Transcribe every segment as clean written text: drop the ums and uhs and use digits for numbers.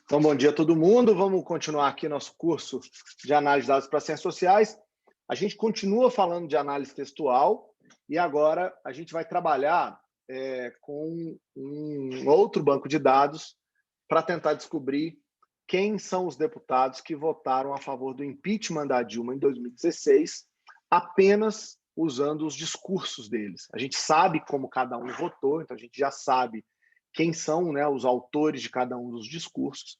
Então, bom dia a todo mundo. Vamos continuar aqui nosso curso de análise de dados para ciências sociais. A gente continua falando de análise textual e agora a gente vai trabalhar com um outro banco de dados para tentar descobrir quem são os deputados que votaram a favor do impeachment da Dilma em 2016, apenas usando os discursos deles. A gente sabe como cada um votou, então a gente já sabe quem são, né, os autores de cada um dos discursos,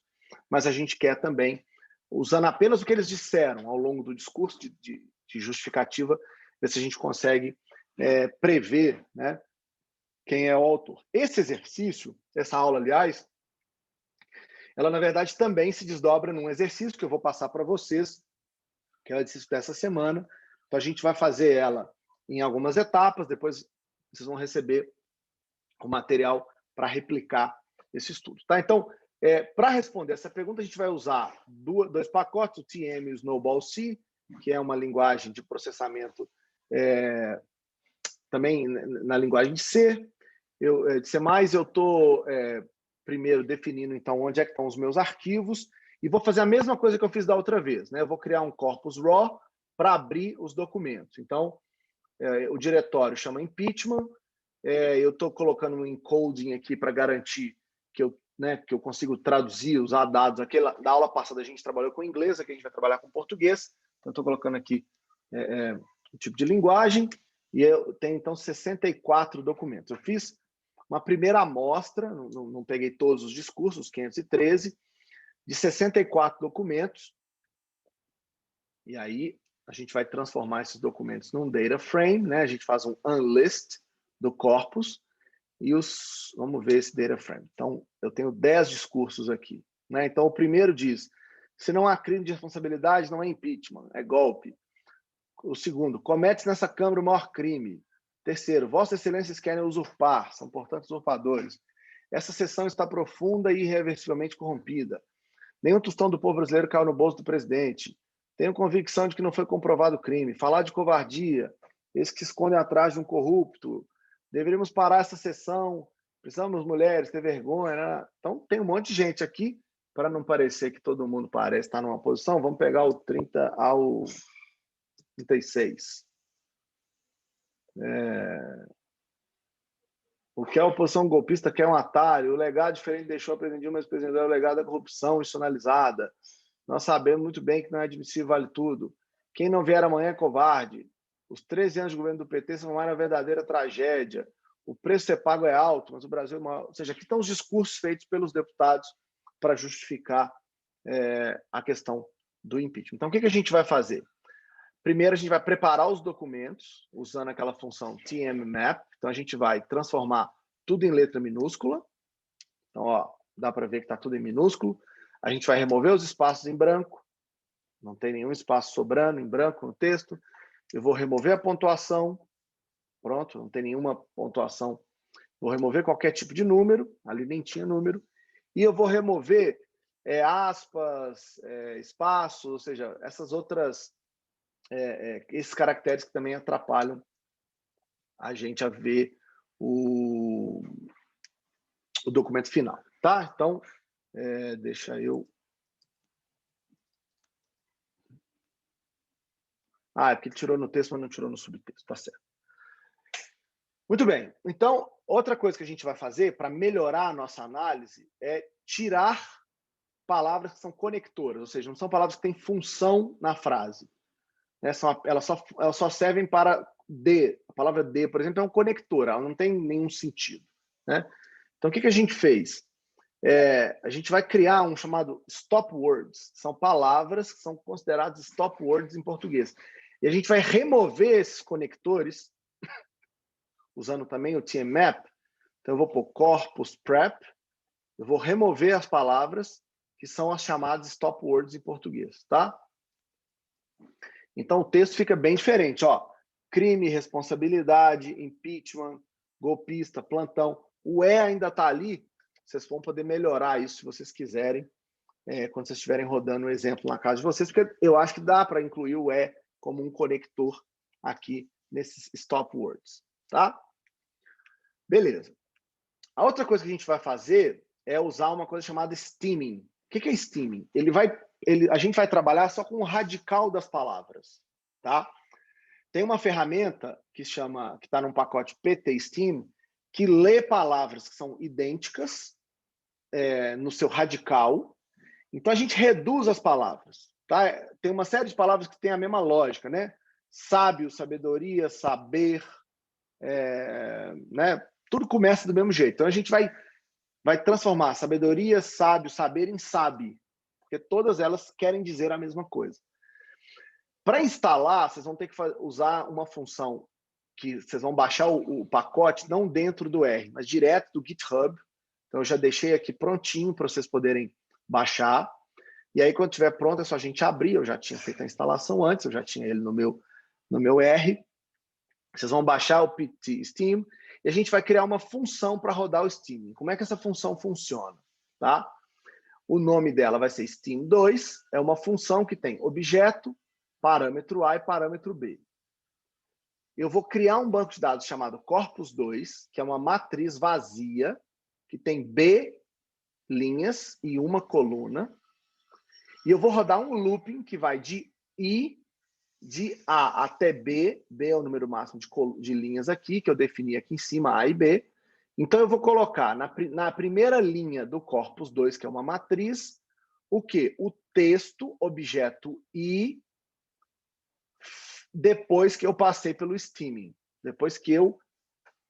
mas a gente quer também, usando apenas o que eles disseram ao longo do discurso de justificativa, ver se a gente consegue prever, né, quem é o autor. Esse exercício, essa aula, aliás, ela, na verdade, também se desdobra num exercício que eu vou passar para vocês, que é o exercício dessa semana. Então, a gente vai fazer ela em algumas etapas, depois vocês vão receber o material para replicar esse estudo. Tá? Então, para responder essa pergunta, a gente vai usar dois pacotes, o TM e o Snowball C, que é uma linguagem de processamento também na linguagem de C. De C+, eu estou primeiro definindo então onde é que estão os meus arquivos e vou fazer a mesma coisa que eu fiz da outra vez, né? Eu vou criar um corpus raw para abrir os documentos. Então, o diretório chama impeachment, eu estou colocando um encoding aqui para garantir que eu consigo traduzir, usar dados. Da aula passada a gente trabalhou com inglês, aqui a gente vai trabalhar com português. Então, estou colocando aqui o tipo de linguagem e eu tenho, então, 64 documentos. Eu fiz uma primeira amostra, não peguei todos os discursos, 513, de 64 documentos. E aí a gente vai transformar esses documentos num data frame, né? A gente faz um unlist do corpus e vamos ver esse data frame. Então, eu tenho 10 discursos aqui, né? Então, o primeiro diz: se não há crime de responsabilidade, não é impeachment, é golpe. O segundo: comete nessa Câmara o maior crime. Terceiro: Vossas Excelências querem usurpar, são, portanto, usurpadores. Essa sessão está profunda e irreversivelmente corrompida. Nenhum tostão do povo brasileiro caiu no bolso do presidente. Tenho convicção de que não foi comprovado o crime. Falar de covardia, esses que se escondem atrás de um corrupto. Deveríamos parar essa sessão. Precisamos, mulheres, ter vergonha. Né? Então, tem um monte de gente aqui, para não parecer que todo mundo parece estar numa posição. Vamos pegar o 30 ao 36. O que a oposição golpista quer um atalho. O legado diferente deixou a presidente Dilma, mas presidente o legado da corrupção institucionalizada. Nós sabemos muito bem que não é admissível, vale tudo. Quem não vier amanhã é covarde. Os 13 anos de governo do PT são uma verdadeira tragédia. O preço a ser pago é alto, mas o Brasil é maior. Ou seja, aqui estão os discursos feitos pelos deputados para justificar a questão do impeachment. Então, o que a gente vai fazer? Primeiro, a gente vai preparar os documentos usando aquela função tmmap. Então, a gente vai transformar tudo em letra minúscula. Então, ó, dá para ver que está tudo em minúsculo. A gente vai remover os espaços em branco. Não tem nenhum espaço sobrando em branco no texto. Eu vou remover a pontuação. Pronto, não tem nenhuma pontuação. Vou remover qualquer tipo de número. Ali nem tinha número. E eu vou remover aspas, espaços, ou seja, essas outras... esses caracteres que também atrapalham a gente a ver o documento final. Tá? Então, deixa eu... é porque ele tirou no texto, mas não tirou no subtexto. Tá certo. Muito bem. Então, outra coisa que a gente vai fazer para melhorar a nossa análise é tirar palavras que são conectoras, ou seja, não são palavras que têm função na frase. Elas só servem para de. A palavra de, por exemplo, é um conector, ela não tem nenhum sentido. Né? Então, o que a gente fez? A gente vai criar um chamado stop words. São palavras que são consideradas stop words em português. E a gente vai remover esses conectores, usando também o tmmap. Então, eu vou pôr corpus prep, eu vou remover as palavras que são as chamadas stop words em português. Tá? Então, o texto fica bem diferente. Ó, crime, responsabilidade, impeachment, golpista, plantão. O ainda está ali. Vocês vão poder melhorar isso se vocês quiserem, quando vocês estiverem rodando o exemplo na casa de vocês, porque eu acho que dá para incluir o como um conector aqui nesses stop words. Tá? Beleza. A outra coisa que a gente vai fazer é usar uma coisa chamada stemming. que é steaming? A gente vai trabalhar só com o radical das palavras, tá? Tem uma ferramenta que está num pacote PT Steam, que lê palavras que são idênticas no seu radical. Então, a gente reduz as palavras. Tá? Tem uma série de palavras que tem a mesma lógica, né? Sábio, sabedoria, saber, né? Tudo começa do mesmo jeito. Então, a gente vai transformar sabedoria, sábio, saber em sabe, porque todas elas querem dizer a mesma coisa. Para instalar, vocês vão ter que usar uma função que vocês vão baixar o pacote, não dentro do R, mas direto do GitHub. Então, eu já deixei aqui prontinho para vocês poderem baixar. E aí, quando estiver pronto, é só a gente abrir. Eu já tinha feito a instalação antes, eu já tinha ele no meu R. Vocês vão baixar o PT Steam e a gente vai criar uma função para rodar o Steam. Como é que essa função funciona? Tá? O nome dela vai ser Steam2. É uma função que tem objeto, parâmetro A e parâmetro B. Eu vou criar um banco de dados chamado Corpus2, que é uma matriz vazia, que tem B linhas e uma coluna. E eu vou rodar um looping que vai de A até B. B é o número máximo de linhas aqui, que eu defini aqui em cima, A e B. Então, eu vou colocar na primeira linha do corpus 2, que é uma matriz, o quê? O texto, objeto I, depois que eu passei pelo steaming, depois que eu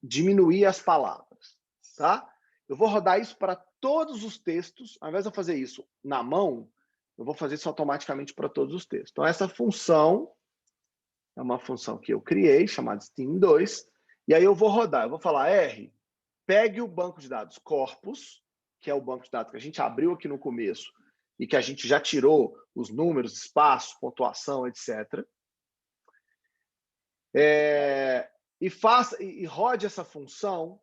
diminuí as palavras. Tá? Eu vou rodar isso para todos os textos. Ao invés de eu fazer isso na mão, eu vou fazer isso automaticamente para todos os textos. Então, essa função é uma função que eu criei, chamada Steam2, e aí eu vou rodar. Eu vou falar, R, pegue o banco de dados corpus, que é o banco de dados que a gente abriu aqui no começo, e que a gente já tirou os números, espaço, pontuação, etc. E rode essa função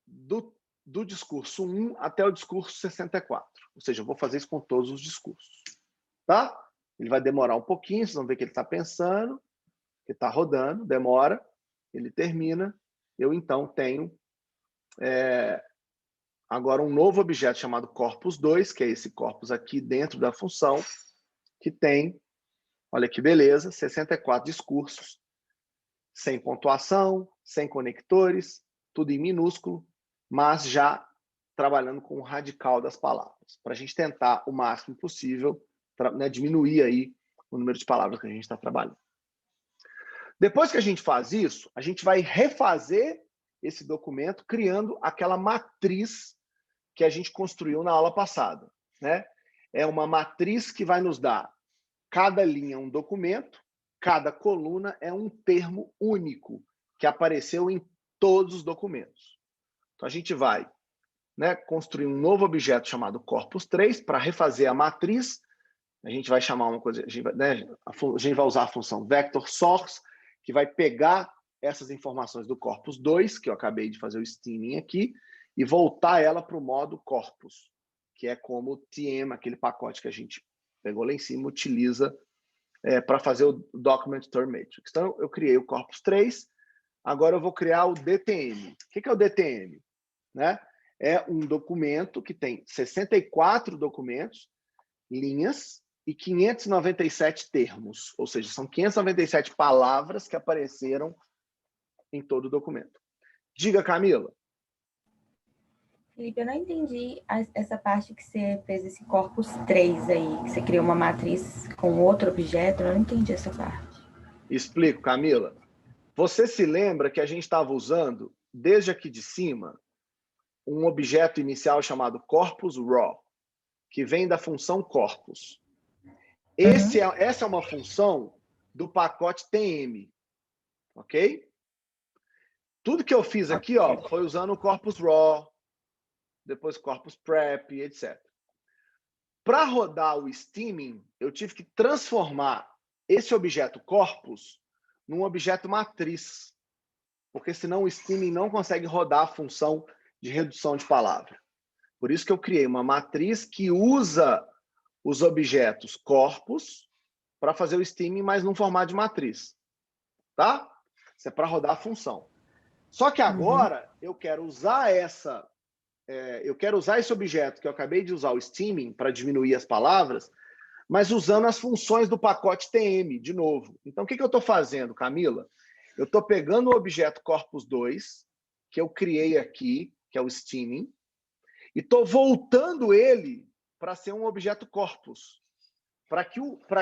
do discurso 1 até o discurso 64. Ou seja, eu vou fazer isso com todos os discursos. Tá? Ele vai demorar um pouquinho, vocês vão ver que ele está pensando, que está rodando, demora, ele termina. Eu, então, tenho agora um novo objeto chamado corpus2, que é esse corpus aqui dentro da função, que tem, olha que beleza, 64 discursos, sem pontuação, sem conectores, tudo em minúsculo, mas já trabalhando com o radical das palavras, para a gente tentar o máximo possível, né, diminuir aí o número de palavras que a gente está trabalhando. Depois que a gente faz isso, a gente vai refazer esse documento criando aquela matriz que a gente construiu na aula passada, né? É uma matriz que vai nos dar cada linha um documento, cada coluna é um termo único que apareceu em todos os documentos. Então, a gente vai, né, construir um novo objeto chamado corpus3 para refazer a matriz. A gente vai chamar uma coisa, a gente vai usar a função vector source, que vai pegar essas informações do corpus 2, que eu acabei de fazer o steaming aqui, e voltar ela para o modo corpus, que é como o TM, aquele pacote que a gente pegou lá em cima, utiliza para fazer o Document Term Matrix. Então, eu criei o corpus 3, agora eu vou criar o DTM. O que é o DTM? Né? É um documento que tem 64 documentos, linhas, e 597 termos, ou seja, são 597 palavras que apareceram em todo o documento. Diga, Camila. Felipe, eu não entendi essa parte que você fez esse corpus 3 aí, que você criou uma matriz com outro objeto, eu não entendi essa parte. Explico, Camila. Você se lembra que a gente estava usando, desde aqui de cima, um objeto inicial chamado corpus raw, que vem da função corpus. Essa é uma função do pacote TM, ok? Tudo que eu fiz aqui foi usando o corpus raw, depois corpus prep, etc. Para rodar o steaming, eu tive que transformar esse objeto corpus num objeto matriz, porque senão o steaming não consegue rodar a função de redução de palavra. Por isso que eu criei uma matriz que usa os objetos corpus para fazer o steaming, mas num formato de matriz. Tá? Isso é para rodar a função. Só que agora eu quero usar essa eu quero usar esse objeto que eu acabei de usar, o steaming, para diminuir as palavras, mas usando as funções do pacote TM, de novo. Então, o que eu estou fazendo, Camila? Eu estou pegando o objeto corpus 2, que eu criei aqui, que é o steaming, e estou voltando ele para ser um objeto corpus, para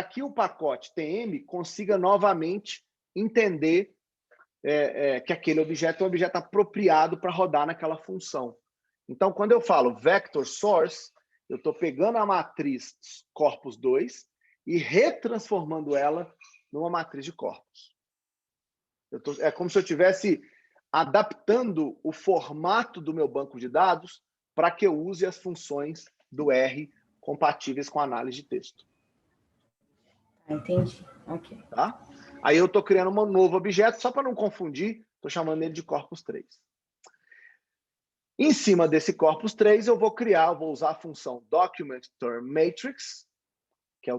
que o pacote TM consiga novamente entender que aquele objeto é um objeto apropriado para rodar naquela função. Então, quando eu falo vector source, eu estou pegando a matriz corpus 2 e retransformando ela numa matriz de corpus. É como se eu estivesse adaptando o formato do meu banco de dados para que eu use as funções do R compatíveis com a análise de texto. Entendi. Ok. Tá? Aí eu estou criando um novo objeto, só para não confundir, estou chamando ele de corpus 3. Em cima desse corpus 3, eu vou usar a função document_term_matrix, que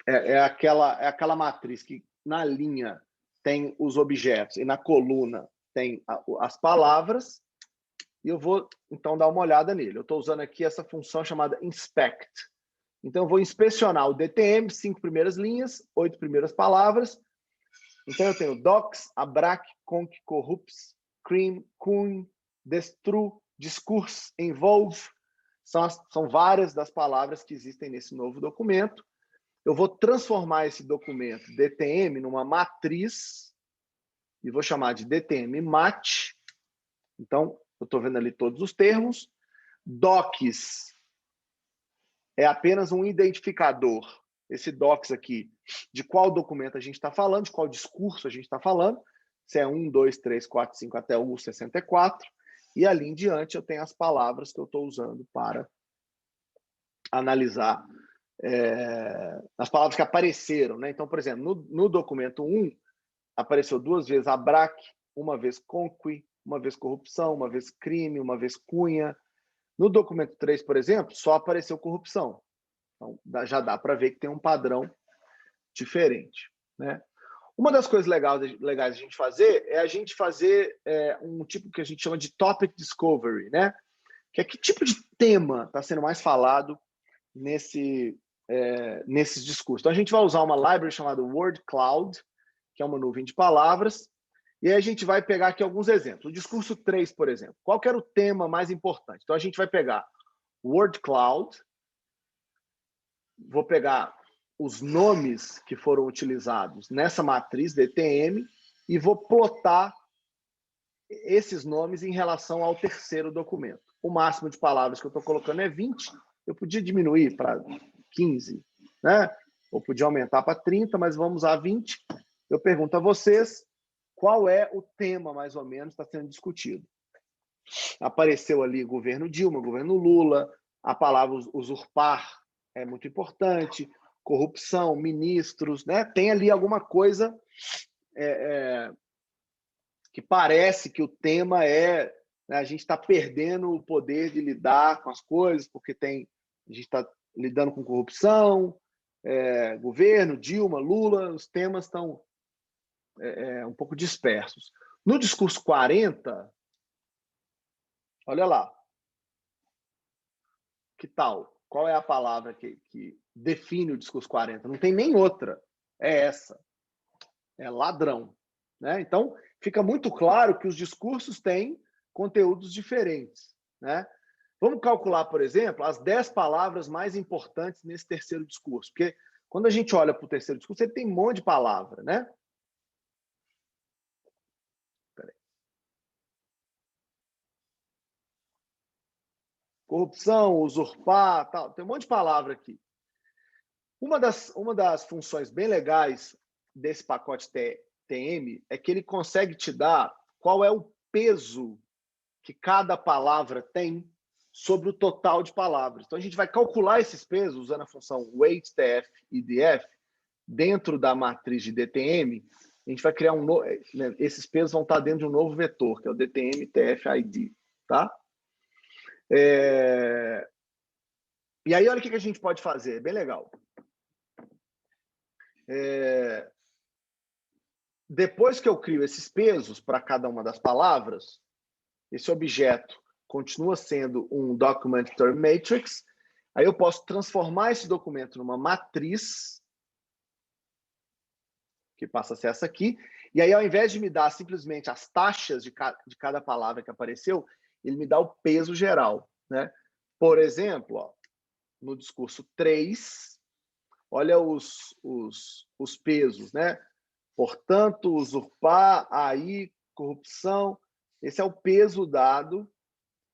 é aquela matriz que na linha tem os objetos e na coluna tem as palavras, e eu vou, então, dar uma olhada nele. Eu estou usando aqui essa função chamada inspect. Então, eu vou inspecionar o DTM, 5 primeiras linhas, 8 primeiras palavras. Então, eu tenho docs, abrac, conc, corrups, cream, cun, destru, discourse, involve. São várias das palavras que existem nesse novo documento. Eu vou transformar esse documento DTM numa matriz e vou chamar de DTM match. Então, eu estou vendo ali todos os termos. Docs é apenas um identificador, esse docs aqui, de qual documento a gente está falando, de qual discurso a gente está falando, se é 1, 2, 3, 4, 5 até o 64, e ali em diante eu tenho as palavras que eu estou usando para analisar as palavras que apareceram, né? Então, por exemplo, no documento 1, apareceu 2 vezes abrac, uma vez conqui, uma vez corrupção, uma vez crime, uma vez cunha. No documento 3, por exemplo, só apareceu corrupção. Então, já dá para ver que tem um padrão diferente, né? Uma das coisas legais a gente fazer é a gente fazer um tipo que a gente chama de topic discovery, né? Que tipo de tema está sendo mais falado nesses discursos. Então, a gente vai usar uma library chamada Word Cloud, que é uma nuvem de palavras, e aí a gente vai pegar aqui alguns exemplos. O discurso 3, por exemplo. Qual que era o tema mais importante? Então, a gente vai pegar Word Cloud, vou pegar os nomes que foram utilizados nessa matriz DTM e vou plotar esses nomes em relação ao terceiro documento. O máximo de palavras que eu estou colocando é 20, eu podia diminuir para 15, né? Ou podia aumentar para 30, mas vamos usar 20. Eu pergunto a vocês qual é o tema, mais ou menos, que está sendo discutido. Apareceu ali governo Dilma, governo Lula, a palavra usurpar é muito importante, corrupção, ministros, né? Tem ali alguma coisa que parece que o tema né, a gente está perdendo o poder de lidar com as coisas, porque a gente está lidando com corrupção, governo, Dilma, Lula, os temas estão um pouco dispersos. No discurso 40, olha lá. Que tal? Qual é a palavra que define o discurso 40? Não tem nem outra. É essa. É ladrão. Né? Então, fica muito claro que os discursos têm conteúdos diferentes. Né? Vamos calcular, por exemplo, as 10 palavras mais importantes nesse terceiro discurso. Porque quando a gente olha para o terceiro discurso, ele tem um monte de palavra. Né? Corrupção, usurpar, tal. Tem um monte de palavra aqui. Uma das funções bem legais desse pacote TM é que ele consegue te dar qual é o peso que cada palavra tem sobre o total de palavras. Então, a gente vai calcular esses pesos usando a função weight_tf e df dentro da matriz de DTM. A gente vai criar esses pesos vão estar dentro de um novo vetor, que é o DTM TF-ID. Tá? E aí, olha o que a gente pode fazer. É bem legal. Depois que eu crio esses pesos para cada uma das palavras, esse objeto continua sendo um Document Term Matrix, aí eu posso transformar esse documento numa matriz, que passa a ser essa aqui, e aí ao invés de me dar simplesmente as taxas de cada palavra que apareceu, ele me dá o peso geral, né? Por exemplo, ó, no discurso 3, olha os pesos, né? Portanto, usurpar, aí, corrupção. Esse é o peso dado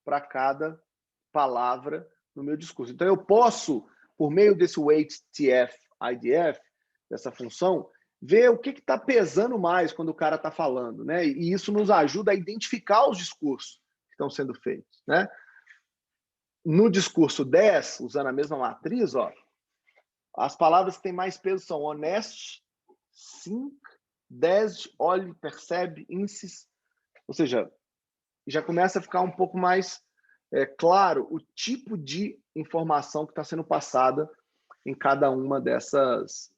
para cada palavra no meu discurso. Então, eu posso, por meio desse weight-tf IDF, dessa função, ver o que está pesando mais quando o cara está falando, né? E isso nos ajuda a identificar os discursos que estão sendo feitos, né? No discurso 10, usando a mesma matriz, ó, as palavras que têm mais peso são honest, think, desde, olhe, percebe, insist. Ou seja, já começa a ficar um pouco mais claro o tipo de informação que está sendo passada em cada uma dessas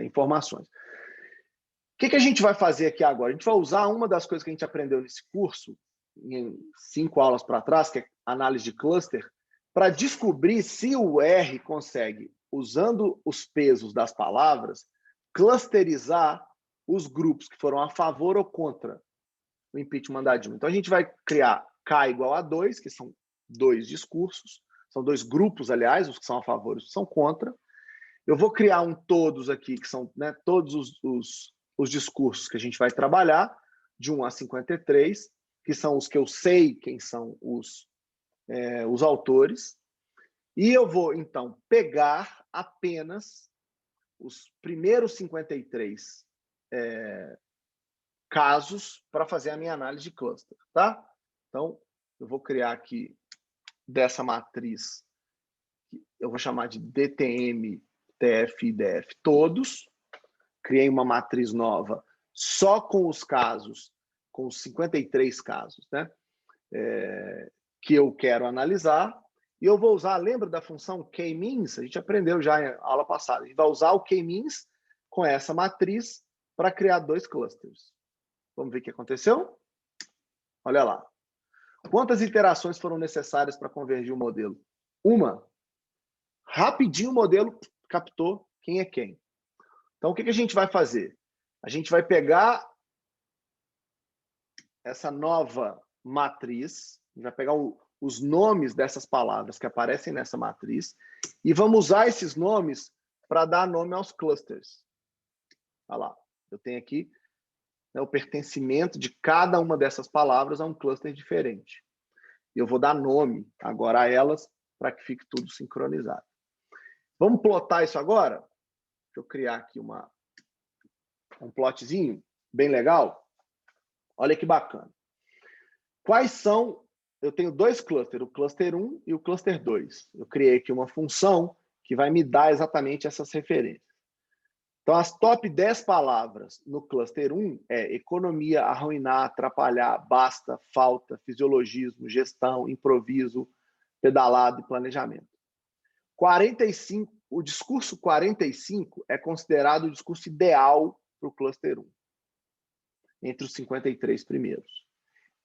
informações. O que a gente vai fazer aqui agora? A gente vai usar uma das coisas que a gente aprendeu nesse curso, em 5 aulas para trás, que é análise de cluster, para descobrir se o R consegue, usando os pesos das palavras, clusterizar os grupos que foram a favor ou contra o impeachment da Dilma. Então, a gente vai criar K igual a 2, que são 2 discursos, são 2 grupos, aliás, os que são a favor e os que são contra. Eu vou criar um todos aqui, que são, né, todos os discursos que a gente vai trabalhar, de 1 a 53, que são os que eu sei quem são os autores. E eu vou, então, pegar apenas os primeiros 53 casos para fazer a minha análise de cluster, tá? Então, eu vou criar aqui dessa matriz, que eu vou chamar de DTM, TF e DF todos. Criei uma matriz nova só com os casos, com os 53 casos, né? Que eu quero analisar. E eu vou usar, lembra da função k-means? A gente aprendeu já na aula passada. A gente vai usar o k-means com essa matriz para criar 2 clusters. Vamos ver o que aconteceu? Olha lá. Quantas iterações foram necessárias para convergir o modelo? 1. Rapidinho o modelo captou quem é quem. Então, o que a gente vai fazer? A gente vai pegar essa nova matriz, a gente vai pegar os nomes dessas palavras que aparecem nessa matriz e vamos usar esses nomes para dar nome aos clusters. Olha lá, eu tenho aqui, né, o pertencimento de cada uma dessas palavras a um cluster diferente. Eu vou dar nome agora a elas para que fique tudo sincronizado. Vamos plotar isso agora? Deixa eu criar aqui um plotzinho bem legal. Olha que bacana. Quais são... Eu tenho 2 clusters, o cluster 1 e o cluster 2. Eu criei aqui uma função que vai me dar exatamente essas referências. Então, as top 10 palavras no cluster 1 é economia, arruinar, atrapalhar, basta, falta, fisiologismo, gestão, improviso, pedalado e planejamento. 45, o discurso 45 é considerado o discurso ideal para o cluster 1, entre os 53 primeiros.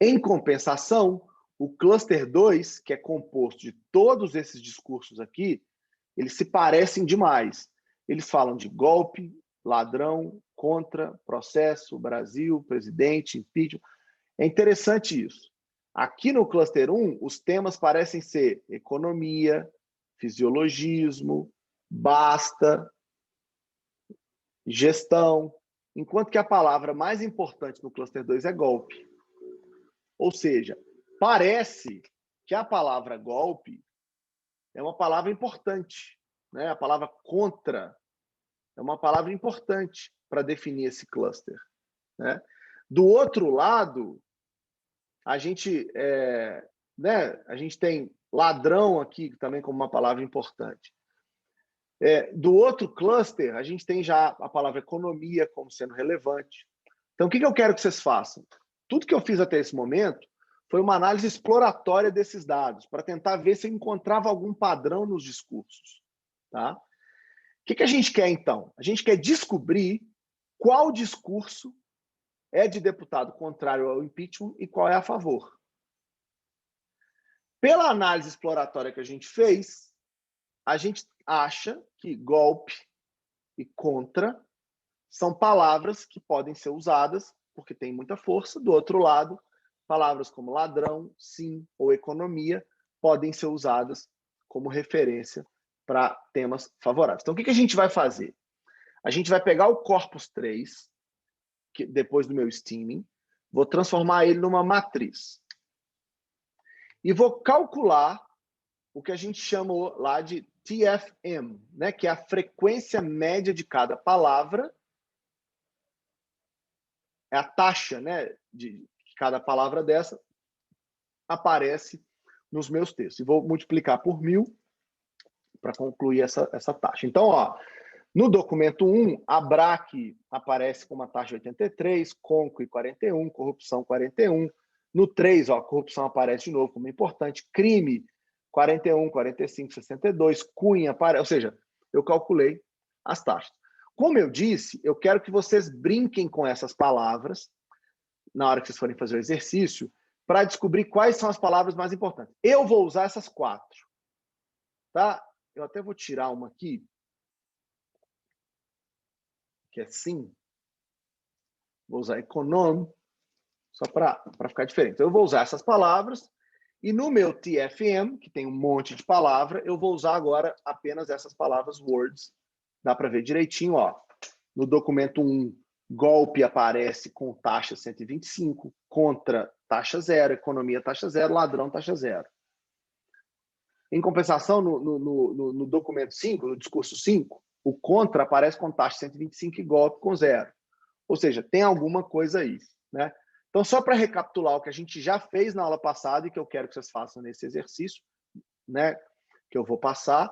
Em compensação, o cluster 2, que é composto de todos esses discursos aqui, eles se parecem demais. Eles falam de golpe, ladrão, contra, processo, Brasil, presidente, impeachment. É interessante isso. Aqui no cluster 1, os temas parecem ser economia, fisiologismo, basta, gestão, enquanto que a palavra mais importante no cluster 2 é golpe. Ou seja, parece que a palavra golpe é uma palavra importante, né? A palavra contra é uma palavra importante para definir esse cluster, né? Do outro lado, a gente tem ladrão aqui também como uma palavra importante. Do outro cluster, a gente tem já a palavra economia como sendo relevante. Então, o que eu quero que vocês façam? Tudo que eu fiz até esse momento foi uma análise exploratória desses dados, para tentar ver se eu encontrava algum padrão nos discursos. Tá? O que a gente quer, então? A gente quer descobrir qual discurso é de deputado contrário ao impeachment e qual é a favor. Pela análise exploratória que a gente fez, a gente acha que golpe e contra são palavras que podem ser usadas porque tem muita força. Do outro lado, palavras como ladrão, sim ou economia podem ser usadas como referência para temas favoráveis. Então, o que a gente vai fazer? A gente vai pegar o corpus 3, que depois do meu steaming, vou transformar ele numa matriz. E vou calcular o que a gente chamou lá de TFM, né? Que é a frequência média de cada palavra. É a taxa, né, de cada palavra dessa aparece nos meus textos. E vou multiplicar por 1000 para concluir essa taxa. Então, ó, no documento 1, a BRAC aparece com uma taxa de 83, CONCO 41, corrupção 41. No 3, ó, corrupção aparece de novo como importante, crime 41, 45, 62, cunha aparece, ou seja, eu calculei as taxas. Como eu disse, eu quero que vocês brinquem com essas palavras na hora que vocês forem fazer o exercício, para descobrir quais são as palavras mais importantes. Eu vou usar essas 4. Tá? Eu até vou tirar uma aqui, que é sim. Vou usar econom, só para ficar diferente. Então, eu vou usar essas palavras, e no meu TFM, que tem um monte de palavra, eu vou usar agora apenas essas palavras words. Dá para ver direitinho, ó. No documento 1, golpe aparece com taxa 125, contra taxa 0, economia taxa 0, ladrão taxa 0. Em compensação, no documento 5, no discurso 5, o contra aparece com taxa 125 e golpe com 0. Ou seja, tem alguma coisa aí, né? Então, só para recapitular o que a gente já fez na aula passada e que eu quero que vocês façam nesse exercício, né, que eu vou passar,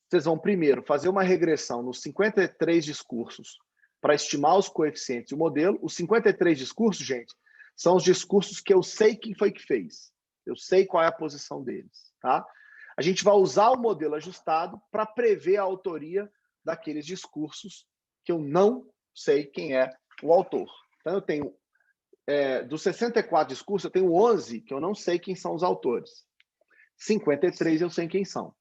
vocês vão primeiro fazer uma regressão nos 53 discursos para estimar os coeficientes do modelo. Os 53 discursos, gente, são os discursos que eu sei quem foi que fez. Eu sei qual é a posição deles, tá? A gente vai usar o modelo ajustado para prever a autoria daqueles discursos que eu não sei quem é o autor. Então, eu tenho, dos 64 discursos, eu tenho 11 que eu não sei quem são os autores. 53 eu sei quem são.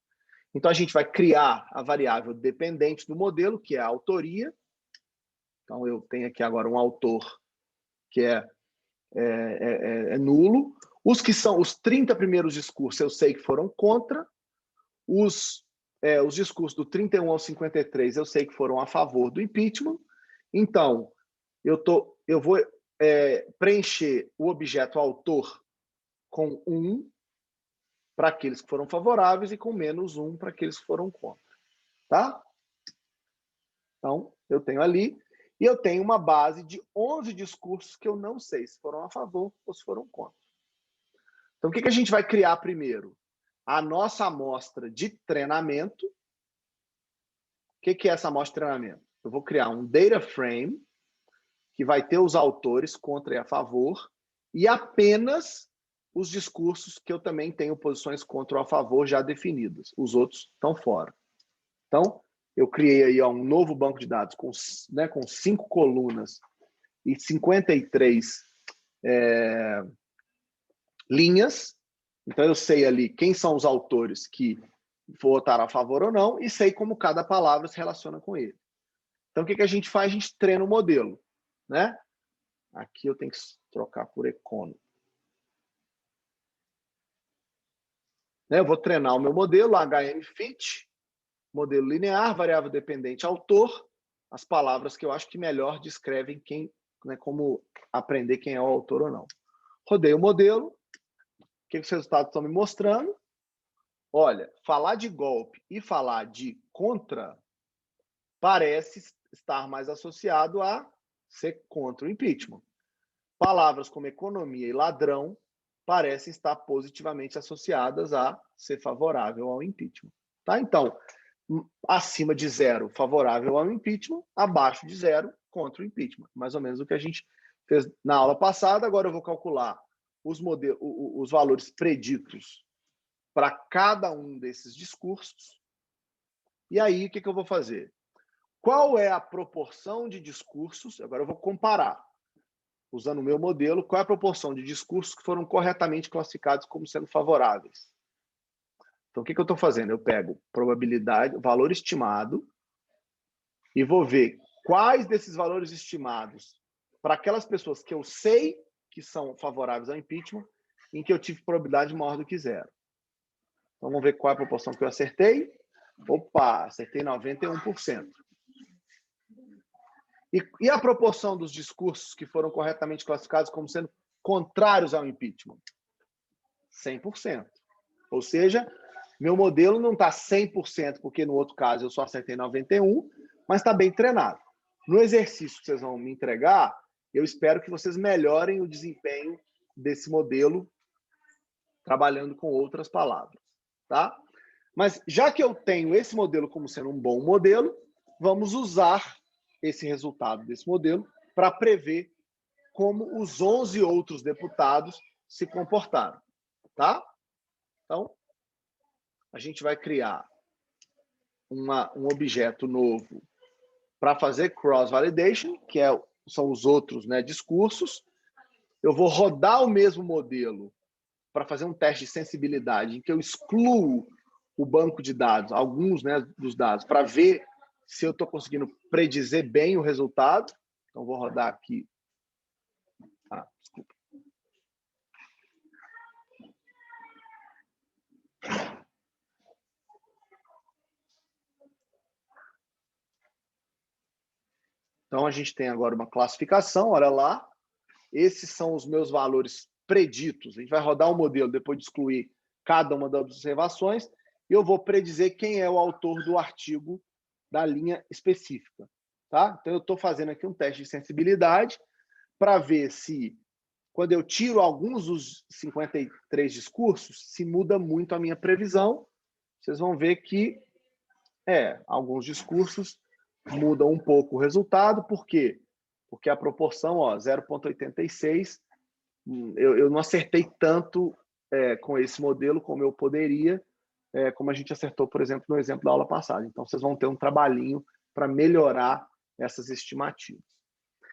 Então, a gente vai criar a variável dependente do modelo, que é a autoria. Então, eu tenho aqui agora um autor que é nulo. Os que são os 30 primeiros discursos, eu sei que foram contra. Os discursos do 31 ao 53, eu sei que foram a favor do impeachment. Então, eu vou preencher o objeto autor com 1 para aqueles que foram favoráveis e com menos 1 para aqueles que foram contra. Tá? Então, eu tenho ali, e eu tenho uma base de 11 discursos que eu não sei se foram a favor ou se foram contra. Então, o que a gente vai criar primeiro? A nossa amostra de treinamento. O que é essa amostra de treinamento? Eu vou criar um data frame que vai ter os autores contra e a favor e apenas os discursos que eu também tenho posições contra ou a favor já definidas. Os outros estão fora. Então, eu criei aí um novo banco de dados com 5 colunas e 53 linhas. Então, eu sei ali quem são os autores que votaram a favor ou não e sei como cada palavra se relaciona com ele. Então, o que a gente faz? A gente treina o modelo, né? Aqui eu tenho que trocar por econo. Eu vou treinar o meu modelo, HMFit, modelo linear, variável dependente, autor, as palavras que eu acho que melhor descrevem quem, né, como aprender quem é o autor ou não. Rodei o modelo. O que os resultados estão me mostrando? Olha, falar de golpe e falar de contra parece estar mais associado a ser contra o impeachment. Palavras como economia e ladrão parecem estar positivamente associadas a ser favorável ao impeachment. Tá? Então, acima de 0, favorável ao impeachment, abaixo de 0, contra o impeachment. Mais ou menos o que a gente fez na aula passada. Agora eu vou calcular os valores preditos para cada um desses discursos. E aí, o que eu vou fazer? Qual é a proporção de discursos? Agora eu vou comparar, usando o meu modelo, qual é a proporção de discursos que foram corretamente classificados como sendo favoráveis? Então, o que eu estou fazendo? Eu pego probabilidade, valor estimado, e vou ver quais desses valores estimados para aquelas pessoas que eu sei que são favoráveis ao impeachment, em que eu tive probabilidade maior do que zero. Então, vamos ver qual é a proporção que eu acertei. Opa, acertei 91%. E a proporção dos discursos que foram corretamente classificados como sendo contrários ao impeachment? 100%. Ou seja, meu modelo não está 100%, porque no outro caso eu só acertei 91%, mas está bem treinado. No exercício que vocês vão me entregar, eu espero que vocês melhorem o desempenho desse modelo, trabalhando com outras palavras, tá? Mas já que eu tenho esse modelo como sendo um bom modelo, vamos usar esse resultado desse modelo para prever como os 11 outros deputados se comportaram, tá? Então, a gente vai criar um objeto novo para fazer cross-validation, que são os outros, né, discursos. Eu vou rodar o mesmo modelo para fazer um teste de sensibilidade, em que eu excluo o banco de dados, alguns, né, dos dados, para ver se eu estou conseguindo predizer bem o resultado. Então, vou rodar aqui. Desculpa. Então, a gente tem agora uma classificação, olha lá. Esses são os meus valores preditos. A gente vai rodar um modelo depois de excluir cada uma das observações e eu vou predizer quem é o autor do artigo da linha específica. Tá? Então, eu estou fazendo aqui um teste de sensibilidade para ver se, quando eu tiro alguns dos 53 discursos, se muda muito a minha previsão. Vocês vão ver que alguns discursos mudam um pouco o resultado. Por quê? Porque a proporção, 0,86, eu não acertei tanto com esse modelo como eu poderia, como a gente acertou, por exemplo, no exemplo da aula passada. Então, vocês vão ter um trabalhinho para melhorar essas estimativas.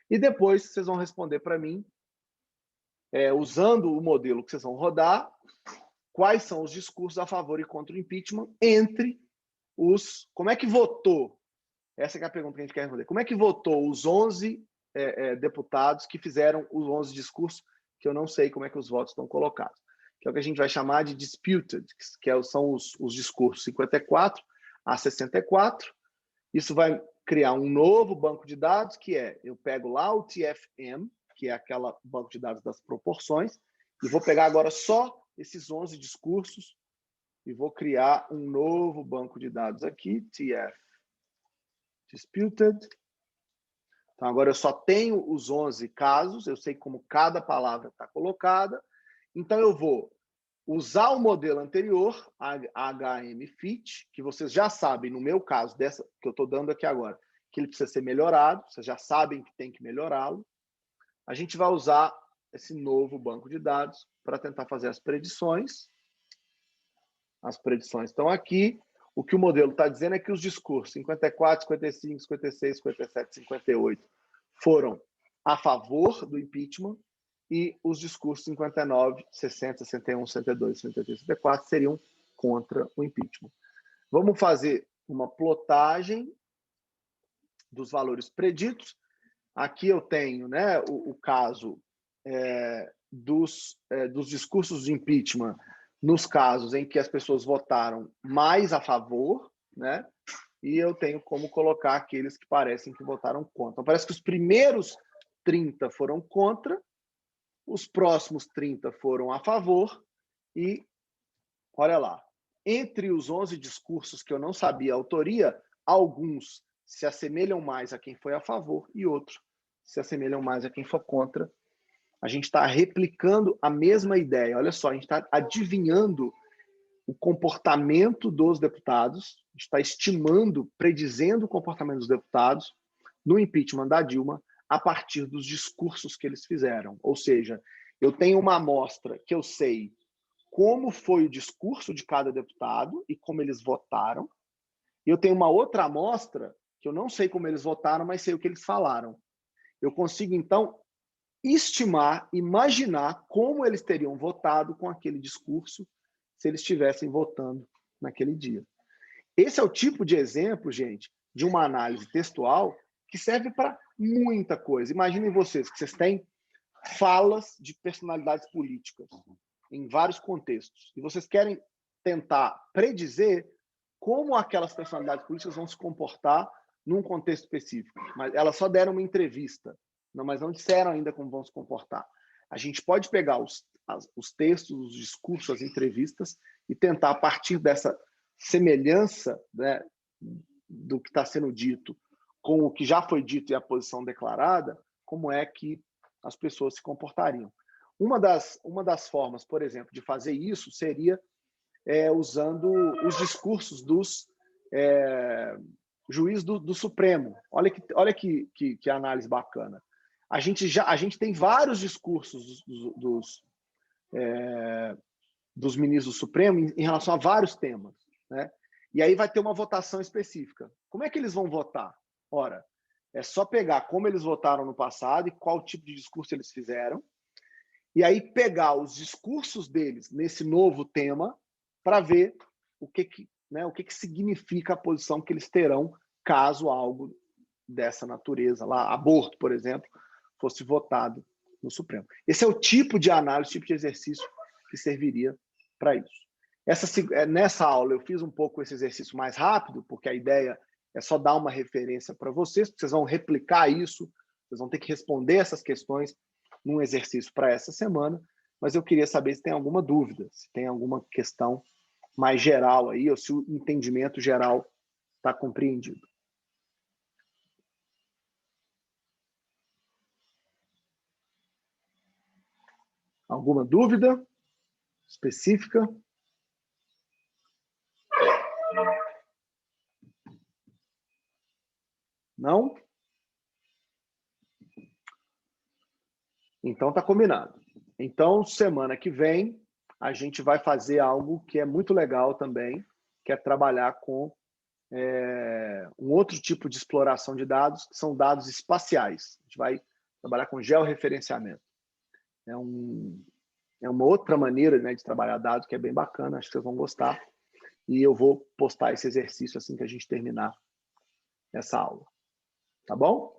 E depois, vocês vão responder para mim, usando o modelo que vocês vão rodar, quais são os discursos a favor e contra o impeachment entre os... Como é que votou? Essa é a pergunta que a gente quer responder. Como é que votou os 11 deputados que fizeram os 11 discursos, que eu não sei como é que os votos estão colocados, que é o que a gente vai chamar de disputed, que são os discursos 54 a 64. Isso vai criar um novo banco de dados, que eu pego lá o TFM, que é aquela banco de dados das proporções, e vou pegar agora só esses 11 discursos e vou criar um novo banco de dados aqui, TF Disputed. Então, agora eu só tenho os 11 casos, eu sei como cada palavra está colocada, então eu vou usar o modelo anterior, HMFIT, que vocês já sabem, no meu caso, dessa que eu estou dando aqui agora, que ele precisa ser melhorado, vocês já sabem que tem que melhorá-lo. A gente vai usar esse novo banco de dados para tentar fazer as predições. As predições estão aqui. O que o modelo está dizendo é que os discursos 54, 55, 56, 57, 58 foram a favor do impeachment e os discursos 59, 60, 61, 62, 63, 64 seriam contra o impeachment. Vamos fazer uma plotagem dos valores preditos. Aqui eu tenho, né, o caso dos discursos de impeachment nos casos em que as pessoas votaram mais a favor, né? E eu tenho como colocar aqueles que parecem que votaram contra. Então, parece que os primeiros 30 foram contra, os próximos 30 foram a favor e, olha lá, entre os 11 discursos que eu não sabia a autoria, alguns se assemelham mais a quem foi a favor e outros se assemelham mais a quem foi contra. A gente está replicando a mesma ideia. Olha só, a gente está adivinhando o comportamento dos deputados, a gente está estimando, predizendo o comportamento dos deputados no impeachment da Dilma a partir dos discursos que eles fizeram. Ou seja, eu tenho uma amostra que eu sei como foi o discurso de cada deputado e como eles votaram, e eu tenho uma outra amostra que eu não sei como eles votaram, mas sei o que eles falaram. Eu consigo, então, estimar, imaginar como eles teriam votado com aquele discurso se eles estivessem votando naquele dia. Esse é o tipo de exemplo, gente, de uma análise textual que serve para muita coisa. Imaginem vocês que vocês têm falas de personalidades políticas em vários contextos, e vocês querem tentar predizer como aquelas personalidades políticas vão se comportar num contexto específico. Mas elas só deram uma entrevista, mas não disseram ainda como vão se comportar. A gente pode pegar os textos, os discursos, as entrevistas e tentar, a partir dessa semelhança, né, do que está sendo dito com o que já foi dito e a posição declarada, como é que as pessoas se comportariam. Uma das formas, por exemplo, de fazer isso seria usando os discursos dos juízes do Supremo. Olha que análise bacana. A gente tem vários discursos dos ministros do Supremo em relação a vários temas, né? E aí vai ter uma votação específica. Como é que eles vão votar? Ora, é só pegar como eles votaram no passado e qual tipo de discurso eles fizeram, e aí pegar os discursos deles nesse novo tema para ver o que significa a posição que eles terão caso algo dessa natureza, lá, aborto, por exemplo, fosse votado no Supremo. Esse é o tipo de análise, tipo de exercício que serviria para isso. Nessa aula eu fiz um pouco esse exercício mais rápido, porque a ideia é só dar uma referência para vocês, porque vocês vão replicar isso, vocês vão ter que responder essas questões num exercício para essa semana, mas eu queria saber se tem alguma dúvida, se tem alguma questão mais geral aí, ou se o entendimento geral está compreendido. Alguma dúvida específica? Não? Então tá combinado. Então, semana que vem, a gente vai fazer algo que é muito legal também, que é trabalhar com um outro tipo de exploração de dados, que são dados espaciais. A gente vai trabalhar com georreferenciamento. É uma outra maneira, né, de trabalhar dados que é bem bacana, acho que vocês vão gostar. E eu vou postar esse exercício assim que a gente terminar essa aula. Tá bom?